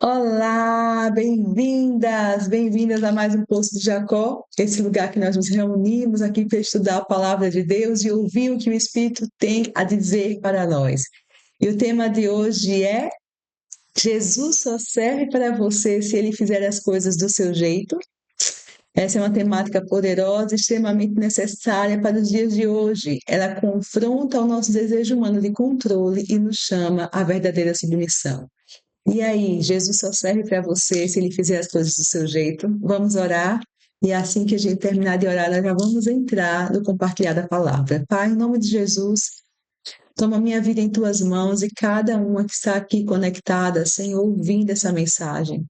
Olá, bem-vindas a mais um Poço de Jacó, esse lugar que nós nos reunimos aqui para estudar a palavra de Deus e ouvir o que o Espírito tem a dizer para nós. E o tema de hoje é: Jesus só serve para você se ele fizer as coisas do seu jeito. Essa é uma temática poderosa, extremamente necessária para os dias de hoje. Ela confronta o nosso desejo humano de controle e nos chama à verdadeira submissão. E aí, Jesus só serve para você se ele fizer as coisas do seu jeito. Vamos orar. E assim que a gente terminar de orar, nós já vamos entrar no compartilhar da palavra. Pai, em nome de Jesus, toma minha vida em tuas mãos e cada uma que está aqui conectada, Senhor, ouvindo essa mensagem.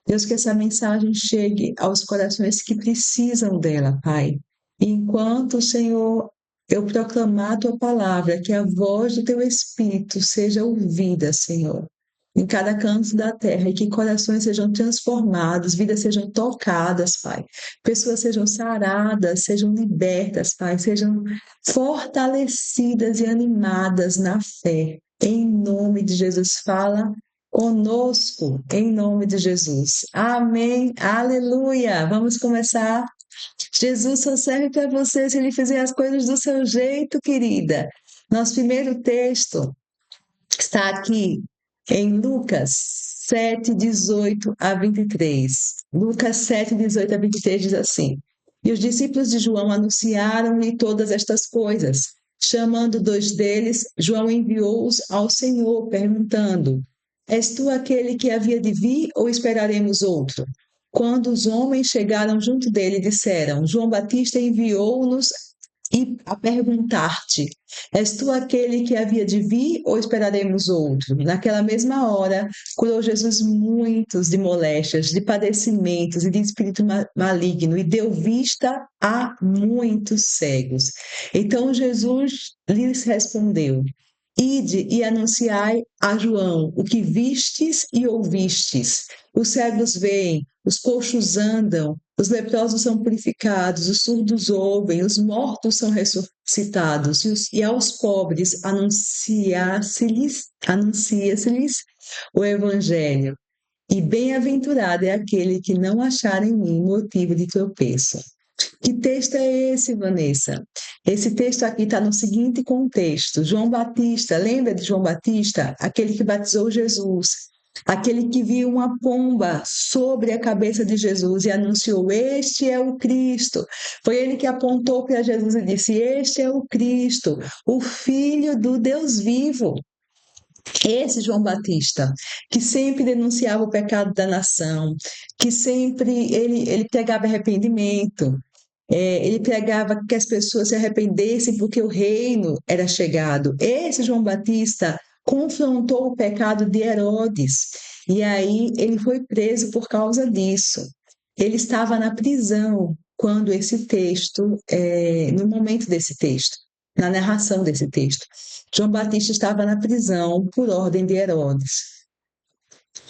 Deus, que essa mensagem chegue aos corações que precisam dela, Pai. E enquanto, Senhor, eu proclamar a tua palavra, que a voz do teu Espírito seja ouvida, Senhor, em cada canto da terra, e que corações sejam transformados, vidas sejam tocadas, Pai. Pessoas sejam saradas, sejam libertas, Pai, sejam fortalecidas e animadas na fé. Em nome de Jesus, fala conosco, em nome de Jesus. Amém. Aleluia. Vamos começar. Jesus só serve para você se ele fizer as coisas do seu jeito, querida. Nosso primeiro texto está aqui em Lucas 7, 18 a 23. Lucas 7, 18 a 23 diz assim: E os discípulos de João anunciaram-lhe todas estas coisas. Chamando dois deles, João enviou-os ao Senhor, perguntando: És tu aquele que havia de vir ou esperaremos outro? Quando os homens chegaram junto dele, disseram: João Batista enviou-nos e a perguntar-te: És tu aquele que havia de vir ou esperaremos outro? Naquela mesma hora, curou Jesus muitos de moléstias, de padecimentos e de espírito maligno e deu vista a muitos cegos. Então Jesus lhes respondeu: Ide e anunciai a João o que vistes e ouvistes. Os cegos veem, os coxos andam, os leprosos são purificados, os surdos ouvem, os mortos são ressuscitados, e aos pobres anuncia-se-lhes o Evangelho. E bem-aventurado é aquele que não achar em mim motivo de tropeço. Que texto é esse, Vanessa? Esse texto aqui está no seguinte contexto: João Batista, lembra de João Batista? Aquele que batizou Jesus, aquele que viu uma pomba sobre a cabeça de Jesus e anunciou: Este é o Cristo. Foi ele que apontou para Jesus e disse: Este é o Cristo, o Filho do Deus vivo. Esse João Batista, que sempre denunciava o pecado da nação, que sempre ele pregava arrependimento, ele pregava que as pessoas se arrependessem porque o reino era chegado. Esse João Batista confrontou o pecado de Herodes, e aí ele foi preso por causa disso. Ele estava na prisão quando esse texto, no momento desse texto, na narração desse texto. João Batista estava na prisão por ordem de Herodes.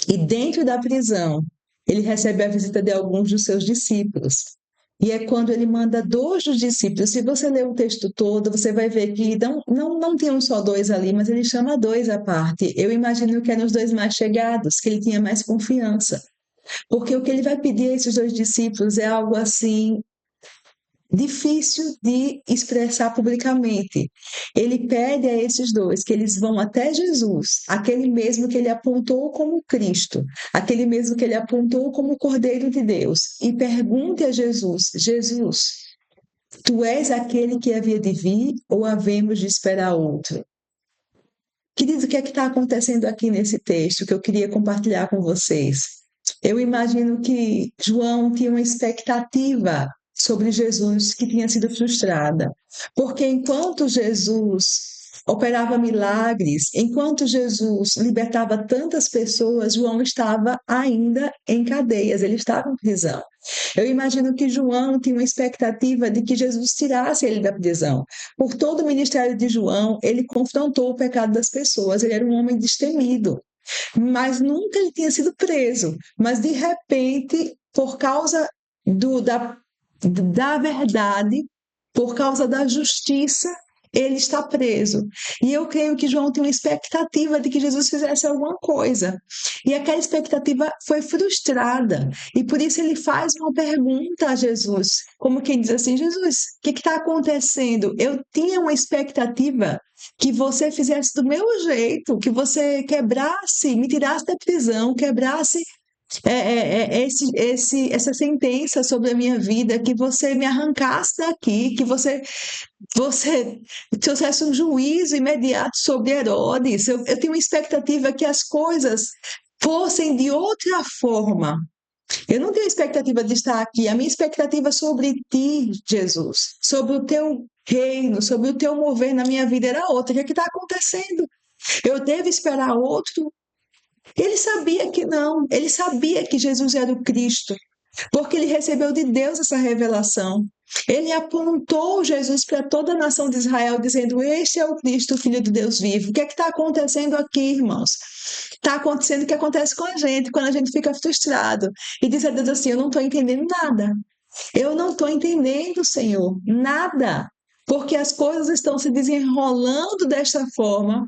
E dentro da prisão, ele recebe a visita de alguns dos seus discípulos. E é quando ele manda dois dos discípulos. Se você ler o texto todo, você vai ver que não tinham só dois ali, mas ele chama dois à parte. Eu imagino que eram os dois mais chegados, que ele tinha mais confiança. Porque o que ele vai pedir a esses dois discípulos é algo assim difícil de expressar publicamente. Ele pede a esses dois que eles vão até Jesus, aquele mesmo que ele apontou como Cristo, aquele mesmo que ele apontou como Cordeiro de Deus, e pergunte a Jesus: Jesus, tu és aquele que havia de vir ou havemos de esperar outro? Querido, o que é que está acontecendo aqui nesse texto que eu queria compartilhar com vocês? Eu imagino que João tinha uma expectativa sobre Jesus que tinha sido frustrada, porque enquanto Jesus operava milagres, enquanto Jesus libertava tantas pessoas, João estava ainda em cadeias, ele estava em prisão. Eu imagino que João tinha uma expectativa de que Jesus tirasse ele da prisão. Por todo o ministério de João, ele confrontou o pecado das pessoas, ele era um homem destemido, mas nunca ele tinha sido preso. Mas, de repente, por causa da verdade, por causa da justiça, ele está preso. E eu creio que João tem uma expectativa de que Jesus fizesse alguma coisa. E aquela expectativa foi frustrada. E por isso ele faz uma pergunta a Jesus, como quem diz assim: Jesus, o que está acontecendo? Eu tinha uma expectativa que você fizesse do meu jeito, que você quebrasse, me tirasse da prisão, quebrasse essa sentença sobre a minha vida, que você me arrancasse daqui, que você trouxesse um juízo imediato sobre Herodes. Eu tenho uma expectativa que as coisas fossem de outra forma. Eu não tenho expectativa de estar aqui. A minha expectativa sobre ti, Jesus, sobre o teu reino, sobre o teu mover na minha vida era outra. O que está acontecendo? Eu devo esperar outro? Ele sabia que não. Ele sabia que Jesus era o Cristo, porque ele recebeu de Deus essa revelação. Ele apontou Jesus para toda a nação de Israel, dizendo: Este é o Cristo, o Filho de Deus vivo. O que é que está acontecendo aqui, irmãos? Está acontecendo o que acontece com a gente quando a gente fica frustrado e diz a Deus assim: Eu não estou entendendo nada. Eu não estou entendendo, Senhor, nada. Porque as coisas estão se desenrolando desta forma,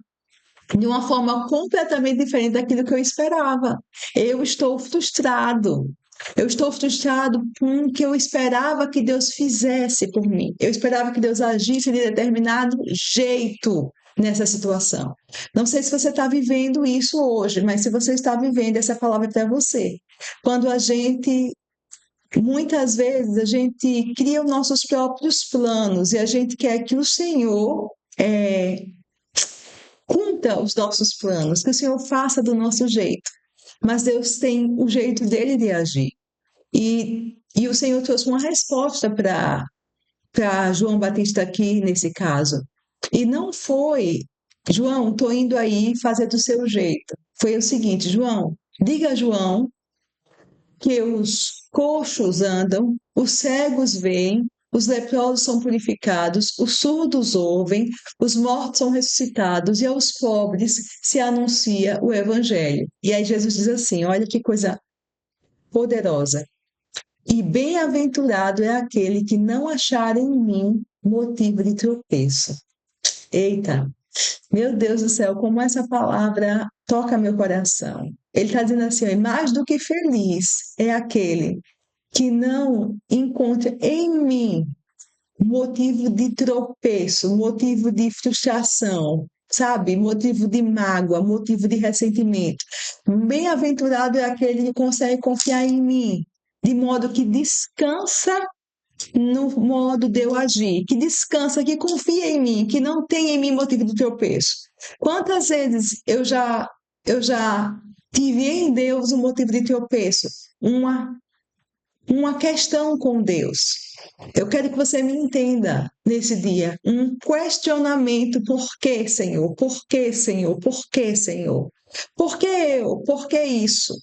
de uma forma completamente diferente daquilo que eu esperava. Eu estou frustrado. Eu estou frustrado com o que eu esperava que Deus fizesse por mim. Eu esperava que Deus agisse de determinado jeito nessa situação. Não sei se você está vivendo isso hoje, mas se você está vivendo, essa palavra é para você. Quando muitas vezes, a gente cria os nossos próprios planos e a gente quer que o Senhor cumpra os nossos planos, que o Senhor faça do nosso jeito. Mas Deus tem o jeito dele de agir. E o Senhor trouxe uma resposta para João Batista aqui nesse caso. E não foi: João, estou indo aí fazer do seu jeito. Foi o seguinte: João, diga a João que os coxos andam, os cegos veem, os leprosos são purificados, os surdos ouvem, os mortos são ressuscitados e aos pobres se anuncia o evangelho. E aí Jesus diz assim: olha que coisa poderosa. E bem-aventurado é aquele que não achar em mim motivo de tropeço. Eita, meu Deus do céu, como essa palavra toca meu coração. Ele está dizendo assim: mais do que feliz é aquele que não encontra em mim motivo de tropeço, motivo de frustração, sabe? Motivo de mágoa, motivo de ressentimento. Bem-aventurado é aquele que consegue confiar em mim, de modo que descansa no modo de eu agir, que descansa, que confia em mim, que não tem em mim motivo de tropeço. Quantas vezes eu já tive em Deus um motivo de tropeço? Uma questão com Deus. Eu quero que você me entenda nesse dia. Um questionamento: por que, Senhor? Por que, Senhor? Por que, Senhor? Por que eu? Por que isso?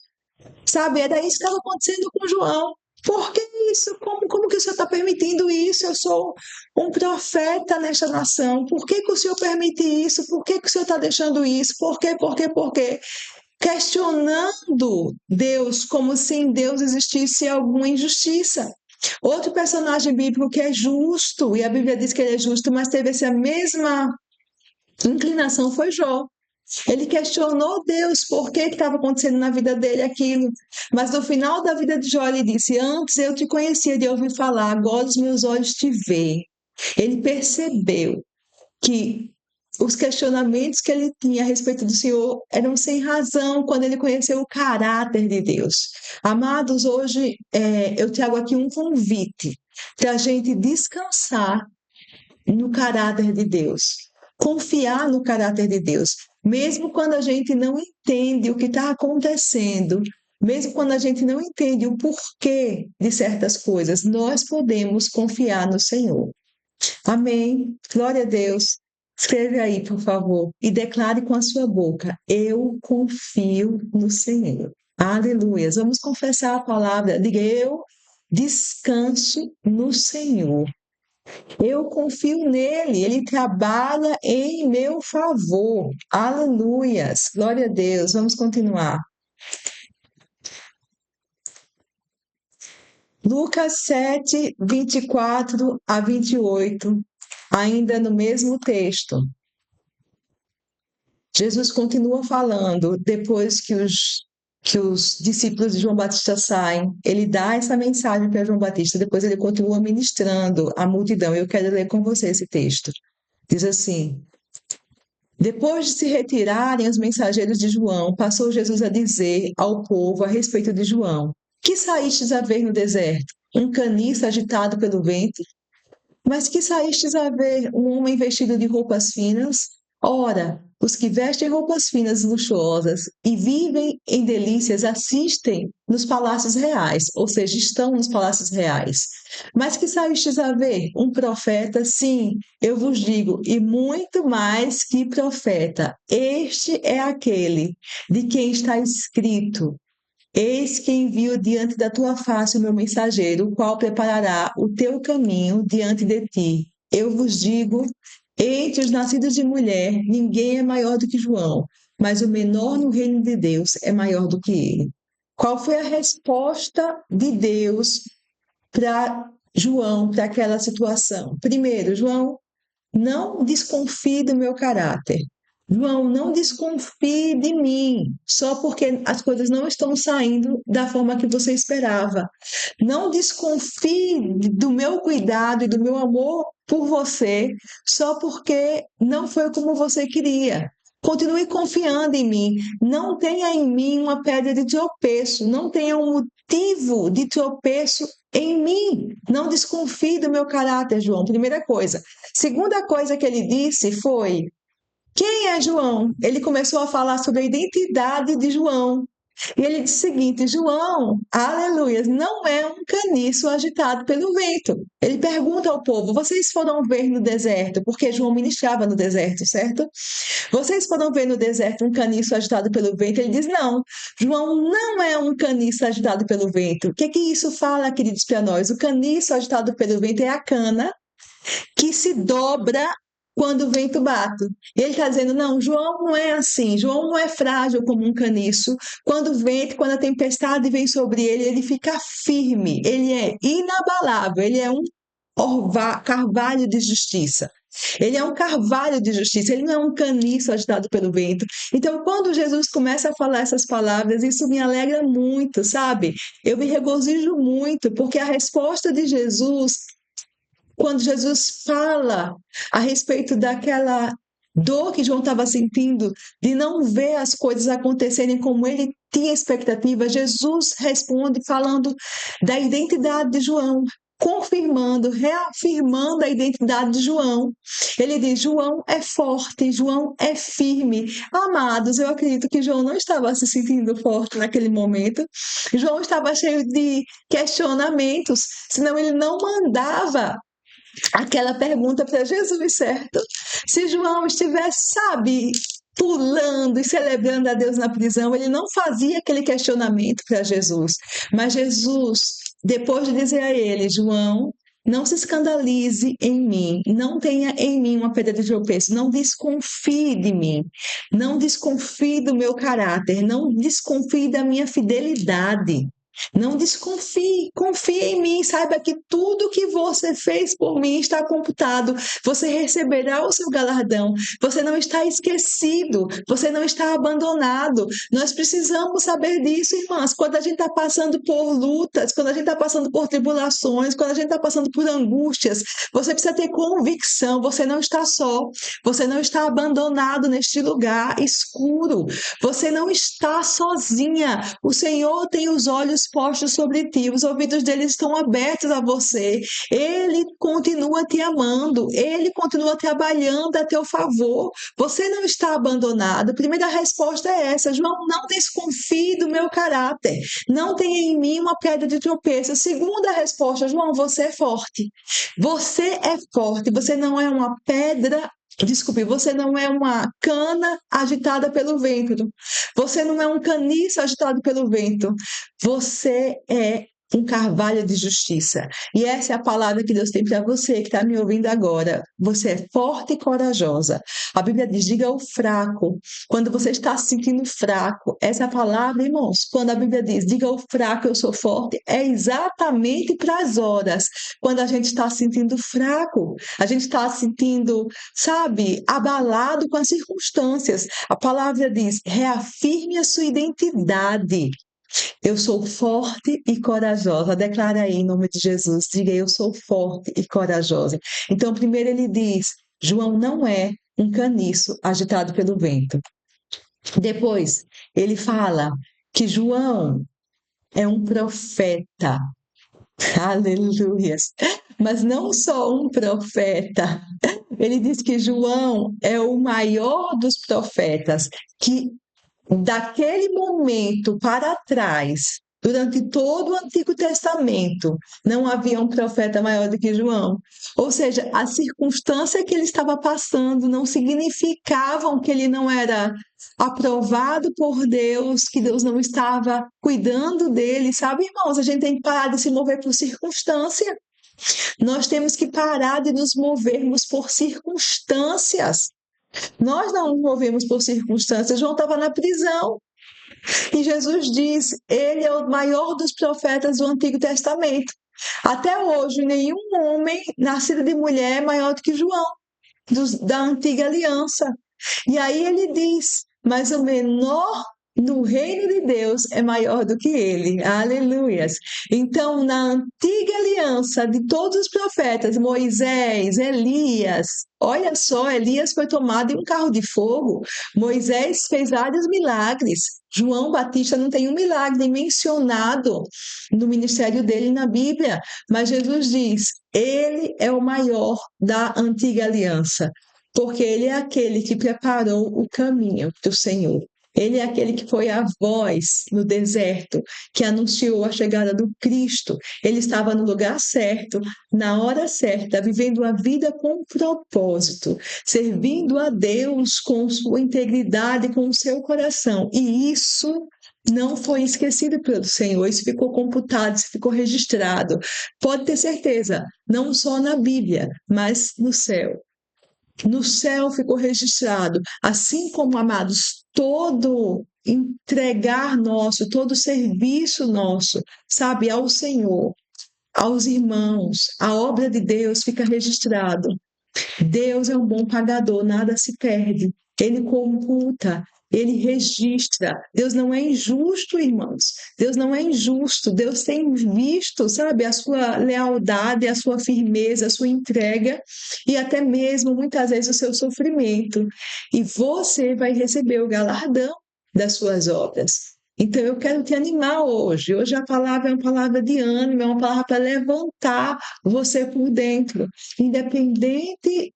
Sabe, era isso que estava acontecendo com João. Por que isso? Como que o Senhor está permitindo isso? Eu sou um profeta nesta nação. Por que que o Senhor permite isso? Por que que o Senhor está deixando isso? Por quê? Por quê? Por quê? Questionando Deus como se em Deus existisse alguma injustiça. Outro personagem bíblico que é justo, e a Bíblia diz que ele é justo, mas teve essa mesma inclinação, foi Jó. Ele questionou Deus por que estava acontecendo na vida dele aquilo. Mas no final da vida de Jó, ele disse: Antes eu te conhecia de ouvir falar, agora os meus olhos te veem. Ele percebeu que os questionamentos que ele tinha a respeito do Senhor eram sem razão quando ele conheceu o caráter de Deus. Amados, hoje eu trago aqui um convite para a gente descansar no caráter de Deus, confiar no caráter de Deus, mesmo quando a gente não entende o que está acontecendo, mesmo quando a gente não entende o porquê de certas coisas, nós podemos confiar no Senhor. Amém. Glória a Deus. Escreve aí, por favor, e declare com a sua boca: eu confio no Senhor. Aleluia. Vamos confessar a palavra. Diga: eu descanso no Senhor. Eu confio nele, ele trabalha em meu favor. Aleluias. Glória a Deus. Vamos continuar. Lucas 7, 24 a 28. Ainda no mesmo texto, Jesus continua falando, depois que os discípulos de João Batista saem, ele dá essa mensagem para João Batista, depois ele continua ministrando à multidão. Eu quero ler com você esse texto. Diz assim: depois de se retirarem os mensageiros de João, passou Jesus a dizer ao povo a respeito de João: que saístes a ver no deserto? Um caniço agitado pelo vento? Mas que saístes a ver um homem vestido de roupas finas? Ora, os que vestem roupas finas e luxuosas e vivem em delícias assistem nos palácios reais, ou seja, estão nos palácios reais. Mas que saístes a ver um profeta? Sim, eu vos digo, e muito mais que profeta. Este é aquele de quem está escrito: eis que envio diante da tua face o meu mensageiro, o qual preparará o teu caminho diante de ti. Eu vos digo, entre os nascidos de mulher, ninguém é maior do que João, mas o menor no reino de Deus é maior do que ele. Qual foi a resposta de Deus para João, para aquela situação? Primeiro, João, não desconfie do meu caráter. João, não desconfie de mim, só porque as coisas não estão saindo da forma que você esperava. Não desconfie do meu cuidado e do meu amor por você, só porque não foi como você queria. Continue confiando em mim. Não tenha em mim uma pedra de tropeço. Não tenha um motivo de tropeço em mim. Não desconfie do meu caráter, João. Primeira coisa. Segunda coisa que ele disse foi: quem é João? Ele começou a falar sobre a identidade de João. E ele disse o seguinte: João, aleluia, não é um caniço agitado pelo vento. Ele pergunta ao povo: vocês foram ver no deserto? Porque João ministrava no deserto, certo? Vocês foram ver no deserto um caniço agitado pelo vento? Ele diz: não, João não é um caniço agitado pelo vento. O que que isso fala, queridos, para nós? O caniço agitado pelo vento é a cana que se dobra quando o vento bate. E ele está dizendo: não, João não é assim, João não é frágil como um caniço. Quando o vento, quando a tempestade vem sobre ele, ele fica firme, ele é inabalável, ele é um carvalho de justiça. Ele é um carvalho de justiça, ele não é um caniço agitado pelo vento. Então, quando Jesus começa a falar essas palavras, isso me alegra muito, sabe? Eu me regozijo muito, porque a resposta de Jesus, quando Jesus fala a respeito daquela dor que João estava sentindo, de não ver as coisas acontecerem como ele tinha expectativa, Jesus responde falando da identidade de João, confirmando, reafirmando a identidade de João. Ele diz: João é forte, João é firme. Amados, eu acredito que João não estava se sentindo forte naquele momento. João estava cheio de questionamentos, senão ele não mandava aquela pergunta para Jesus, certo? Se João estivesse, sabe, pulando e celebrando a Deus na prisão, ele não fazia aquele questionamento para Jesus. Mas Jesus, depois de dizer a ele: João, não se escandalize em mim, não tenha em mim uma pedra de tropeço, não desconfie de mim, não desconfie do meu caráter, não desconfie da minha fidelidade. Não desconfie, confie em mim, saiba que tudo que você fez por mim está computado. Você receberá o seu galardão. Você não está esquecido, você não está abandonado. Nós precisamos saber disso, irmãs. Quando a gente está passando por lutas, quando a gente está passando por tribulações, quando a gente está passando por angústias, você precisa ter convicção. Você não está só, você não está abandonado neste lugar escuro. Você não está sozinha. O Senhor tem os olhos postos sobre ti, os ouvidos dele estão abertos a você. Ele continua te amando, ele continua trabalhando a teu favor. Você não está abandonado. A primeira resposta é essa: João, não desconfie do meu caráter. Não tenha em mim uma pedra de tropeço. Segunda resposta: João, você é forte. Você é forte, você não é uma pedra. Desculpe, você não é uma cana agitada pelo vento. Você não é um caniço agitado pelo vento. Você é um carvalho de justiça. E essa é a palavra que Deus tem para você que está me ouvindo agora. Você é forte e corajosa. A Bíblia diz: diga ao fraco. Quando você está se sentindo fraco, essa palavra, irmãos, quando a Bíblia diz: diga ao fraco, eu sou forte, é exatamente para as horas quando a gente está se sentindo fraco, a gente está se sentindo, sabe, abalado com as circunstâncias. A palavra diz: reafirme a sua identidade. Eu sou forte e corajosa. Declara aí em nome de Jesus. Diga: eu sou forte e corajosa. Então, primeiro ele diz: João não é um caniço agitado pelo vento. Depois, ele fala que João é um profeta. Aleluias. Mas não só um profeta. Ele diz que João é o maior dos profetas, que daquele momento para trás, durante todo o Antigo Testamento, não havia um profeta maior do que João. Ou seja, a circunstância que ele estava passando não significavam que ele não era aprovado por Deus, que Deus não estava cuidando dele, sabe, irmãos? A gente tem que parar de se mover por circunstância. Nós temos que parar de nos movermos por circunstâncias. Nós não nos movemos por circunstâncias. João estava na prisão. E Jesus diz: ele é o maior dos profetas do Antigo Testamento. Até hoje, nenhum homem nascido de mulher é maior do que João, da Antiga Aliança. E aí ele diz: mas o menor no reino de Deus é maior do que ele. Aleluias. Então, na antiga aliança de todos os profetas, Moisés, Elias, olha só, Elias foi tomado em um carro de fogo. Moisés fez vários milagres. João Batista não tem um milagre mencionado no ministério dele na Bíblia, mas Jesus diz: ele é o maior da antiga aliança, porque ele é aquele que preparou o caminho do Senhor. Ele é aquele que foi a voz no deserto, que anunciou a chegada do Cristo. Ele estava no lugar certo, na hora certa, vivendo a vida com propósito, servindo a Deus com sua integridade, com o seu coração. E isso não foi esquecido pelo Senhor, isso ficou computado, isso ficou registrado. Pode ter certeza, não só na Bíblia, mas no céu. No céu ficou registrado, assim como, amados, todo entregar nosso, todo serviço nosso, sabe, ao Senhor, aos irmãos, a obra de Deus fica registrado. Deus é um bom pagador, nada se perde. Ele computa, ele registra. Deus não é injusto, irmãos. Deus não é injusto. Deus tem visto, sabe, a sua lealdade, a sua firmeza, a sua entrega e até mesmo, muitas vezes, o seu sofrimento. E você vai receber o galardão das suas obras. Então, eu quero te animar hoje. Hoje a palavra é uma palavra de ânimo, é uma palavra para levantar você por dentro. Independente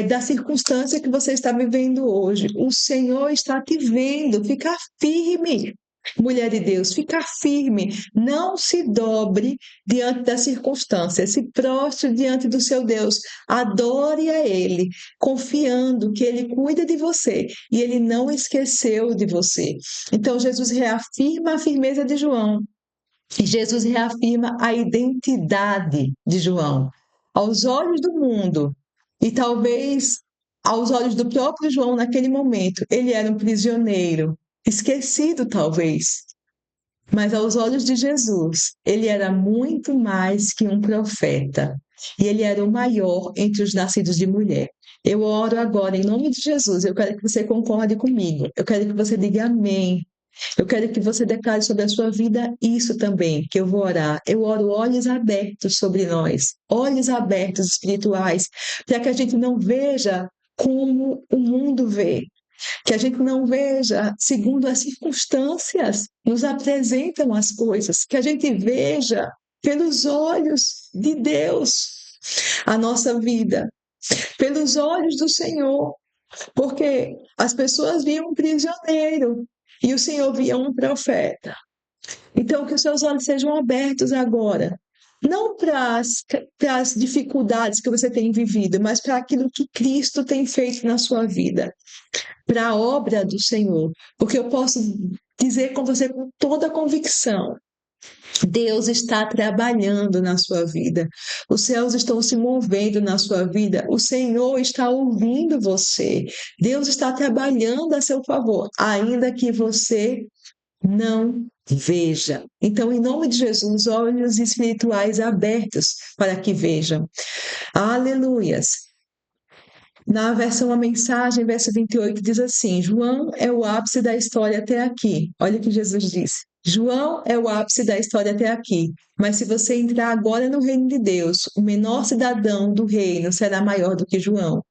da circunstância que você está vivendo hoje, o Senhor está te vendo. Fica firme, mulher de Deus, fica firme. Não se dobre diante das circunstâncias, se prostre diante do seu Deus. Adore a Ele, confiando que Ele cuida de você e Ele não esqueceu de você. Então, Jesus reafirma a firmeza de João. E Jesus reafirma a identidade de João. Aos olhos do mundo, e talvez aos olhos do próprio João naquele momento, ele era um prisioneiro, esquecido talvez. Mas aos olhos de Jesus, ele era muito mais que um profeta. E ele era o maior entre os nascidos de mulher. Eu oro agora em nome de Jesus. Eu quero que você concorde comigo. Eu quero que você diga amém. Eu quero que você declare sobre a sua vida isso também, que eu vou orar. Eu oro olhos abertos sobre nós, olhos abertos espirituais, para que a gente não veja como o mundo vê, que a gente não veja segundo as circunstâncias nos apresentam as coisas, que a gente veja pelos olhos de Deus a nossa vida, pelos olhos do Senhor, porque as pessoas viam um prisioneiro e o Senhor via um profeta. Então, que os seus olhos sejam abertos agora, não para as dificuldades que você tem vivido, mas para aquilo que Cristo tem feito na sua vida, para a obra do Senhor. Porque eu posso dizer com você com toda a convicção Deus está trabalhando na sua vida, os céus estão se movendo na sua vida, o Senhor está ouvindo você, Deus está trabalhando a seu favor, ainda que você não veja. Então, em nome de Jesus, olhos espirituais abertos para que vejam. Aleluias. Na versão A Mensagem, verso 28, diz assim: João é o ápice da história até aqui. Olha o que Jesus disse. João é o ápice da história até aqui. Mas se você entrar agora no reino de Deus, o menor cidadão do reino será maior do que João.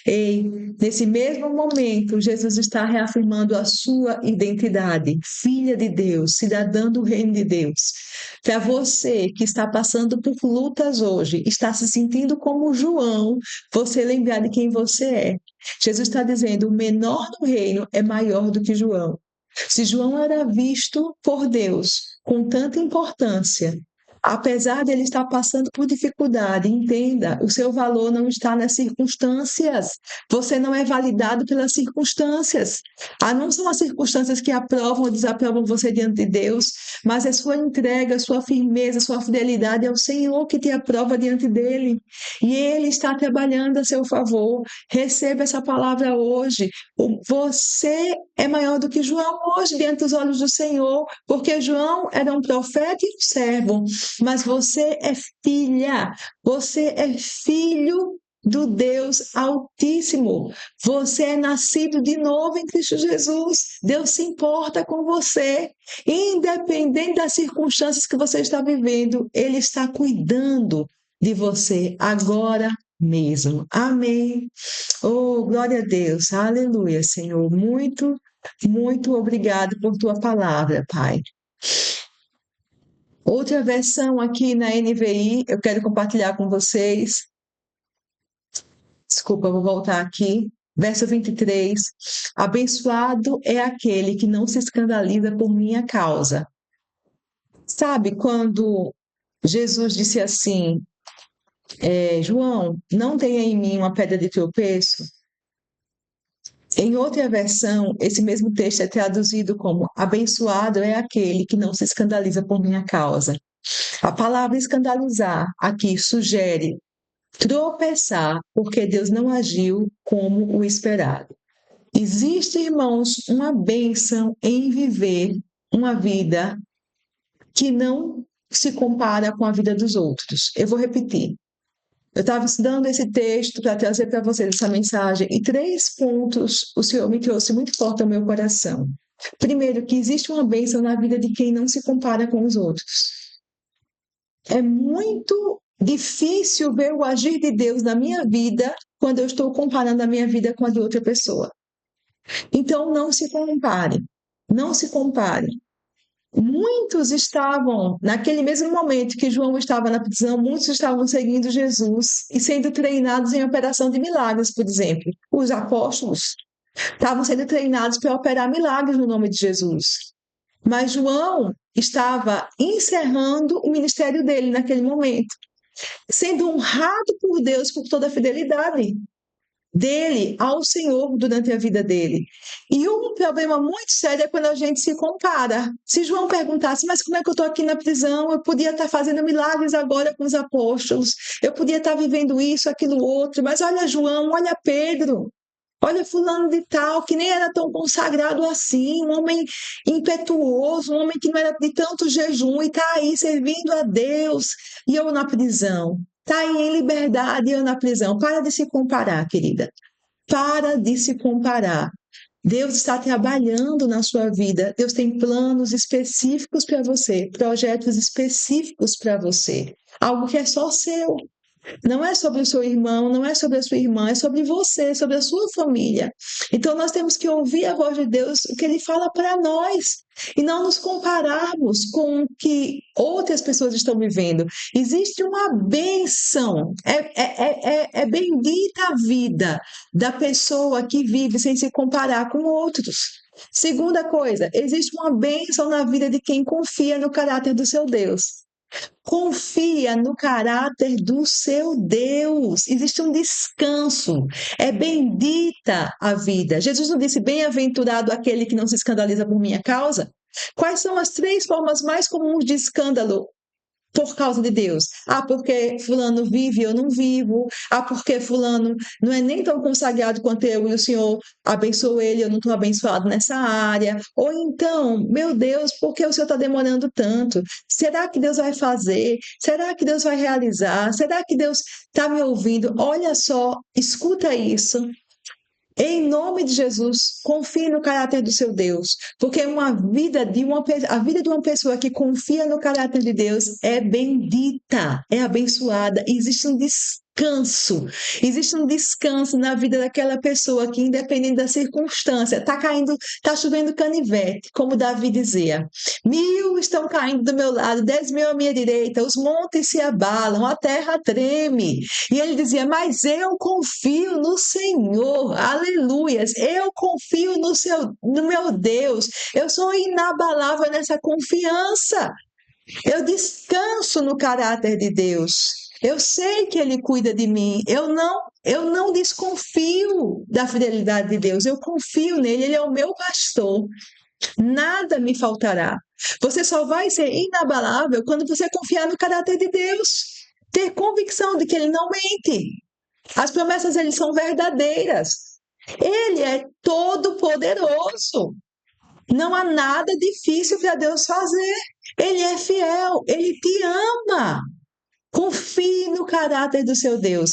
Ei, nesse mesmo momento, Jesus está reafirmando a sua identidade, filha de Deus, cidadã do reino de Deus. Para você que está passando por lutas hoje, está se sentindo como João, você lembrar de quem você é. Jesus está dizendo: o menor do reino é maior do que João. Se João era visto por Deus com tanta importância, apesar de ele estar passando por dificuldade, entenda, o seu valor não está nas circunstâncias. Você não é validado pelas circunstâncias. Não são as circunstâncias que aprovam ou desaprovam você diante de Deus, mas é sua entrega, sua firmeza, sua fidelidade ao Senhor que te aprova diante dele. E ele está trabalhando a seu favor. Receba essa palavra hoje. Você é maior do que João hoje diante dos olhos do Senhor, porque João era um profeta e um servo, mas você é filha, você é filho do Deus Altíssimo. Você é nascido de novo em Cristo Jesus. Deus se importa com você. Independente das circunstâncias que você está vivendo, Ele está cuidando de você agora mesmo. Amém. Oh, glória a Deus. Aleluia, Senhor. Muito, muito obrigado por tua palavra, Pai. Outra versão aqui na NVI, eu quero compartilhar com vocês. Desculpa, vou voltar aqui. Verso 23. Abençoado é aquele que não se escandaliza por minha causa. Sabe quando Jesus disse assim: João, não tenha em mim uma pedra de tropeço? Em outra versão, esse mesmo texto é traduzido como: abençoado é aquele que não se escandaliza por minha causa. A palavra escandalizar aqui sugere tropeçar porque Deus não agiu como o esperado. Existe, irmãos, uma bênção em viver uma vida que não se compara com a vida dos outros. Eu vou repetir. Eu estava estudando esse texto para trazer para vocês essa mensagem e 3 pontos o Senhor me trouxe muito forte ao meu coração. Primeiro, que existe uma bênção na vida de quem não se compara com os outros. É muito difícil ver o agir de Deus na minha vida quando eu estou comparando a minha vida com a de outra pessoa. Então, não se compare. Não se compare. Muitos estavam, naquele mesmo momento que João estava na prisão, muitos estavam seguindo Jesus e sendo treinados em operação de milagres, por exemplo. Os apóstolos estavam sendo treinados para operar milagres no nome de Jesus. Mas João estava encerrando o ministério dele naquele momento, sendo honrado por Deus por toda a fidelidade dele ao Senhor durante a vida dele. E um problema muito sério é quando a gente se compara. Se João perguntasse: mas como é que eu estou aqui na prisão? Eu podia estar fazendo milagres agora com os apóstolos, eu podia estar vivendo isso, aquilo, outro, mas olha João, olha Pedro, olha fulano de tal, que nem era tão consagrado assim, um homem impetuoso, um homem que não era de tanto jejum, e está aí servindo a Deus, e eu na prisão. Está aí em liberdade e eu na prisão. Para de se comparar, querida. Para de se comparar. Deus está trabalhando na sua vida. Deus tem planos específicos para você, projetos específicos para você. Algo que é só seu. Não é sobre o seu irmão, não é sobre a sua irmã, é sobre você, sobre a sua família. Então nós temos que ouvir a voz de Deus, o que Ele fala para nós, e não nos compararmos com o que outras pessoas estão vivendo. Existe uma bênção, é bendita a vida da pessoa que vive sem se comparar com outros. Segunda coisa, existe uma bênção na vida de quem confia no caráter do seu Deus. Confia no caráter do seu Deus. Existe um descanso. É bendita a vida. Jesus não disse: bem-aventurado aquele que não se escandaliza por minha causa? Quais são as 3 formas mais comuns de escândalo por causa de Deus? Ah, porque fulano vive e eu não vivo. Ah, porque fulano não é nem tão consagrado quanto eu e o Senhor abençoou ele, eu não estou abençoado nessa área. Ou então, meu Deus, por que o Senhor está demorando tanto? Será que Deus vai fazer? Será que Deus vai realizar? Será que Deus está me ouvindo? Olha só, escuta isso. Em nome de Jesus, confie no caráter do seu Deus, porque a vida de uma pessoa que confia no caráter de Deus é bendita, é abençoada. Existe um descanso na vida daquela pessoa que, independente da circunstância, está chovendo canivete, como Davi dizia. 1000 estão caindo do meu lado, 10.000 à minha direita, os montes se abalam, a terra treme. E ele dizia, mas eu confio no Senhor, aleluias, eu confio no meu Deus, eu sou inabalável nessa confiança, eu descanso no caráter de Deus, eu sei que Ele cuida de mim, eu não desconfio da fidelidade de Deus, eu confio nele, Ele é o meu pastor, nada me faltará. Você só vai ser inabalável quando você confiar no caráter de Deus, ter convicção de que Ele não mente. As promessas eles são verdadeiras. Ele é todo poderoso. Não há nada difícil para Deus fazer. Ele é fiel, ele te ama. Confie no caráter do seu Deus.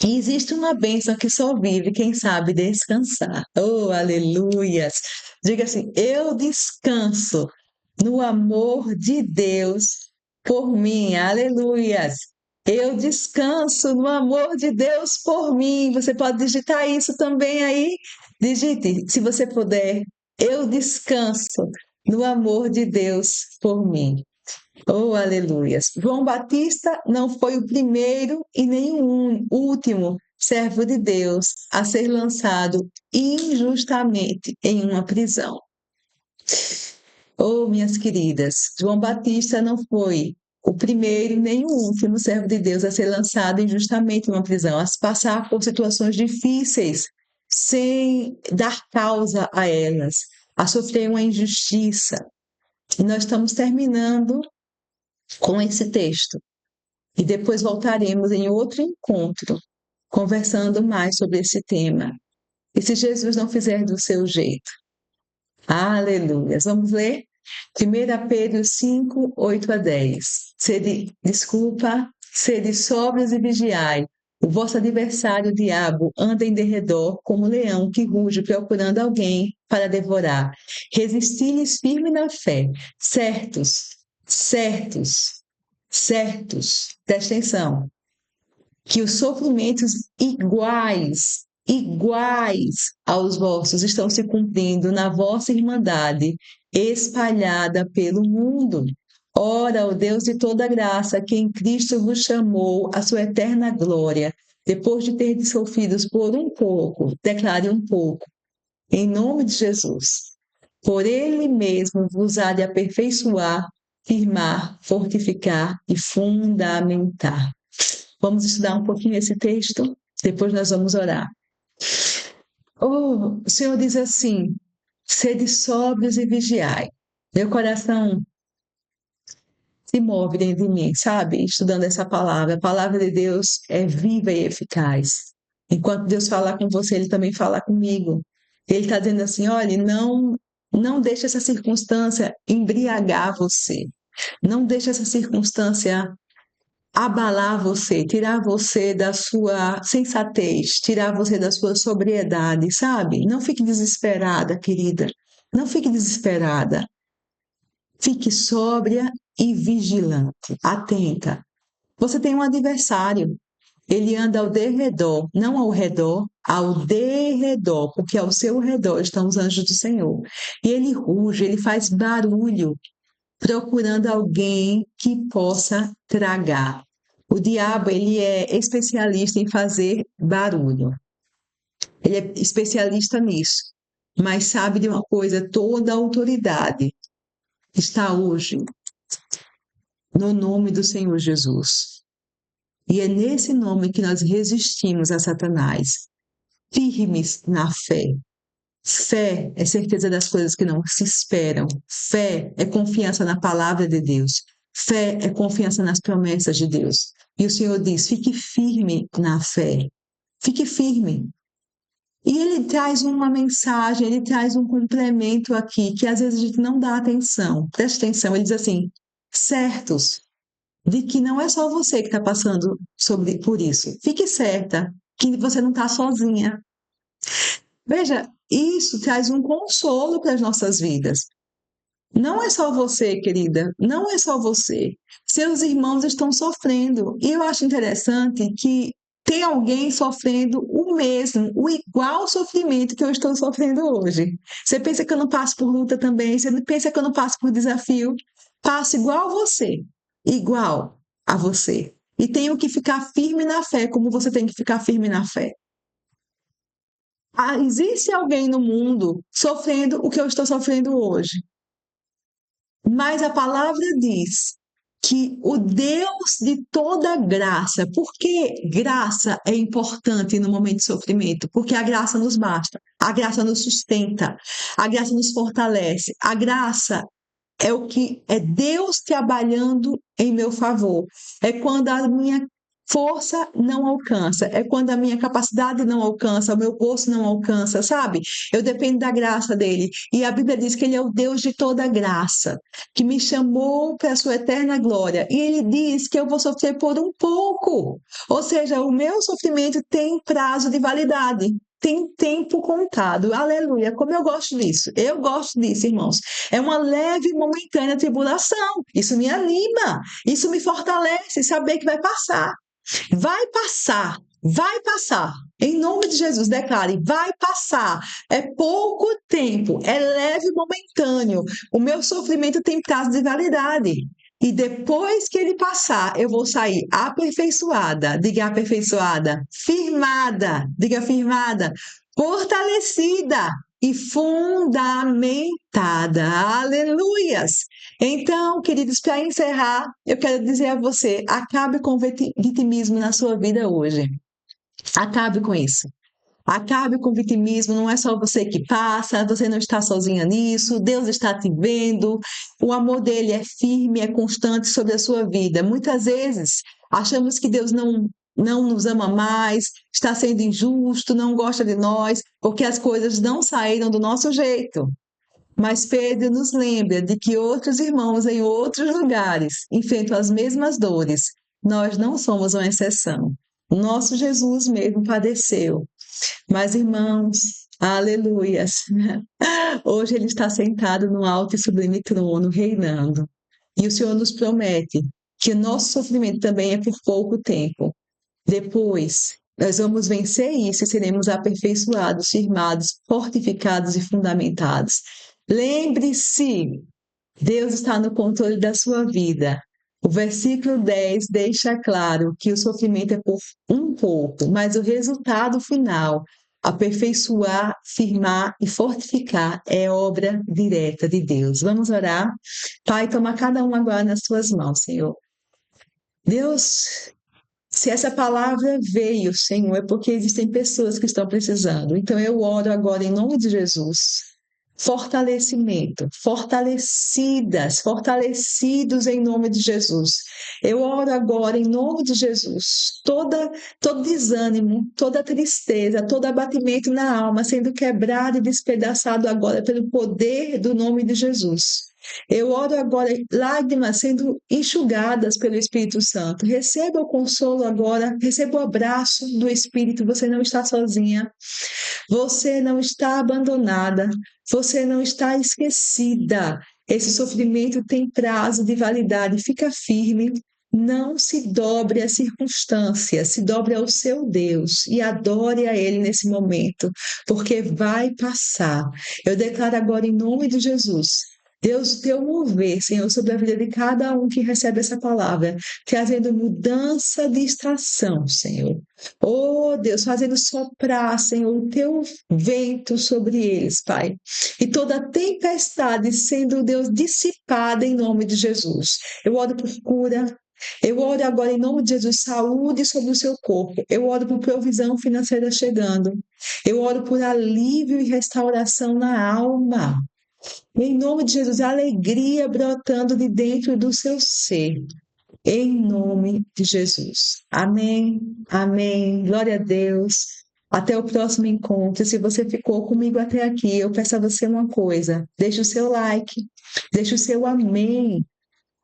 E existe uma bênção que só vive quem sabe descansar. Oh, aleluias! Diga assim: eu descanso no amor de Deus por mim. Aleluias! Eu descanso no amor de Deus por mim. Você pode digitar isso também aí? Digite, se você puder. Eu descanso no amor de Deus por mim. Oh, aleluias. João Batista não foi o primeiro e nem o último servo de Deus a ser lançado injustamente em uma prisão. Oh, minhas queridas, João Batista não foi o primeiro nem o último servo de Deus a ser lançado injustamente em uma prisão, a passar por situações difíceis sem dar causa a elas, a sofrer uma injustiça. E nós estamos terminando com esse texto. E depois voltaremos em outro encontro, conversando mais sobre esse tema. E se Jesus não fizer do seu jeito? Aleluia. Vamos ler? 1 Pedro 5, 8 a 10. Sede sóbrios e vigiai. O vosso adversário, o diabo, anda em derredor como um leão que ruge procurando alguém para devorar. Resisti-lhes firme na fé, certos, presta atenção, que os sofrimentos iguais aos vossos estão se cumprindo na vossa irmandade, espalhada pelo mundo. Ora, o Deus de toda graça, que em Cristo vos chamou à sua eterna glória, depois de ter sofrido por um pouco, declare um pouco, em nome de Jesus. Por Ele mesmo vos há de aperfeiçoar, firmar, fortificar e fundamentar. Vamos estudar um pouquinho esse texto, depois nós vamos orar. O Senhor diz assim: sede sóbrios e vigiai. Meu coração se move dentro de mim, sabe? Estudando essa palavra. A palavra de Deus é viva e eficaz. Enquanto Deus falar com você, Ele também fala comigo. Ele está dizendo assim: olha, não deixe essa circunstância embriagar você. Não deixe essa circunstância abalar você, tirar você da sua sensatez, tirar você da sua sobriedade, sabe? Não fique desesperada, querida. Não fique desesperada. Fique sóbria e vigilante, atenta. Você tem um adversário. Ele anda ao derredor, não ao redor, ao derredor, porque ao seu redor estão os anjos do Senhor. E ele ruge, ele faz barulho, procurando alguém que possa tragar. O diabo, ele é especialista em fazer barulho. Ele é especialista nisso. Mas sabe de uma coisa? Toda a autoridade está hoje no nome do Senhor Jesus. E é nesse nome que nós resistimos a Satanás, firmes na fé. Fé é certeza das coisas que não se esperam. Fé é confiança na palavra de Deus. Fé é confiança nas promessas de Deus. E o Senhor diz: fique firme na fé. Fique firme. E ele traz uma mensagem, ele traz um complemento aqui, que às vezes a gente não dá atenção. Preste atenção, ele diz assim: certos de que não é só você que está passando por isso. Fique certa que você não está sozinha. Veja, isso traz um consolo para as nossas vidas. Não é só você, querida, não é só você. Seus irmãos estão sofrendo. E eu acho interessante que tem alguém sofrendo o mesmo, o igual sofrimento que eu estou sofrendo hoje. Você pensa que eu não passo por luta também? Você pensa que eu não passo por desafio? Passo igual a você, igual a você. E tenho que ficar firme na fé, como você tem que ficar firme na fé. Existe alguém no mundo sofrendo o que eu estou sofrendo hoje. Mas a palavra diz que o Deus de toda graça, por que graça é importante no momento de sofrimento? Porque a graça nos basta, a graça nos sustenta, a graça nos fortalece, a graça é o que é Deus trabalhando em meu favor. É quando a minha força não alcança, é quando a minha capacidade não alcança, o meu gosto não alcança, sabe? Eu dependo da graça dele. E a Bíblia diz que ele é o Deus de toda graça, que me chamou para a sua eterna glória. E ele diz que eu vou sofrer por um pouco. Ou seja, o meu sofrimento tem prazo de validade. Tem tempo contado, aleluia, como eu gosto disso, irmãos. É uma leve e momentânea tribulação. Isso me anima, isso me fortalece, saber que vai passar. Vai passar, vai passar. Em nome de Jesus, declare: vai passar. É pouco tempo, é leve e momentâneo. O meu sofrimento tem prazo de validade. E depois que ele passar, eu vou sair aperfeiçoada, diga aperfeiçoada, firmada, diga firmada, fortalecida e fundamentada. Aleluias! Então, queridos, para encerrar, eu quero dizer a você: acabe com o vitimismo na sua vida hoje. Acabe com isso. Acabe com o vitimismo, não é só você que passa, você não está sozinha nisso, Deus está te vendo, o amor dele é firme, é constante sobre a sua vida. Muitas vezes achamos que Deus não nos ama mais, está sendo injusto, não gosta de nós, porque as coisas não saíram do nosso jeito. Mas Pedro nos lembra de que outros irmãos em outros lugares enfrentam as mesmas dores. Nós não somos uma exceção. O nosso Jesus mesmo padeceu. Mas, irmãos, aleluias, hoje ele está sentado no alto e sublime trono, reinando. E o Senhor nos promete que o nosso sofrimento também é por pouco tempo. Depois, nós vamos vencer isso e seremos aperfeiçoados, firmados, fortificados e fundamentados. Lembre-se, Deus está no controle da sua vida. O versículo 10 deixa claro que o sofrimento é por um pouco, mas o resultado final, aperfeiçoar, firmar e fortificar, é obra direta de Deus. Vamos orar? Pai, toma cada um agora nas tuas mãos, Senhor. Deus, se essa palavra veio, Senhor, é porque existem pessoas que estão precisando. Então eu oro agora em nome de Jesus. Fortalecimento, fortalecidas, fortalecidos em nome de Jesus. Eu oro agora em nome de Jesus. Todo desânimo, toda tristeza, todo abatimento na alma sendo quebrado e despedaçado agora pelo poder do nome de Jesus. Eu oro agora, lágrimas sendo enxugadas pelo Espírito Santo. Receba o consolo agora, receba o abraço do Espírito. Você não está sozinha, você não está abandonada, você não está esquecida. Esse sofrimento tem prazo de validade. Fica firme. Não se dobre às circunstâncias, se dobre ao seu Deus e adore a Ele nesse momento, porque vai passar. Eu declaro agora em nome de Jesus. Deus, teu mover, Senhor, sobre a vida de cada um que recebe essa palavra, trazendo mudança de estação, Senhor. Oh, Deus, fazendo soprar, Senhor, o teu vento sobre eles, Pai. E toda tempestade sendo, Deus, dissipada em nome de Jesus. Eu oro por cura. Eu oro agora em nome de Jesus, saúde sobre o seu corpo. Eu oro por provisão financeira chegando. Eu oro por alívio e restauração na alma. Em nome de Jesus, alegria brotando de dentro do seu ser. Em nome de Jesus. Amém. Amém. Glória a Deus. Até o próximo encontro. Se você ficou comigo até aqui, eu peço a você uma coisa: deixe o seu like, deixe o seu amém,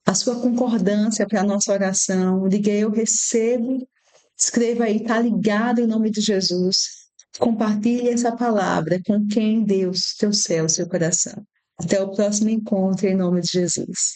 a sua concordância para a nossa oração. Diga eu recebo. Escreva aí, tá ligado em nome de Jesus. Compartilhe essa palavra com quem Deus, teu céu, seu coração. Até o próximo encontro em nome de Jesus.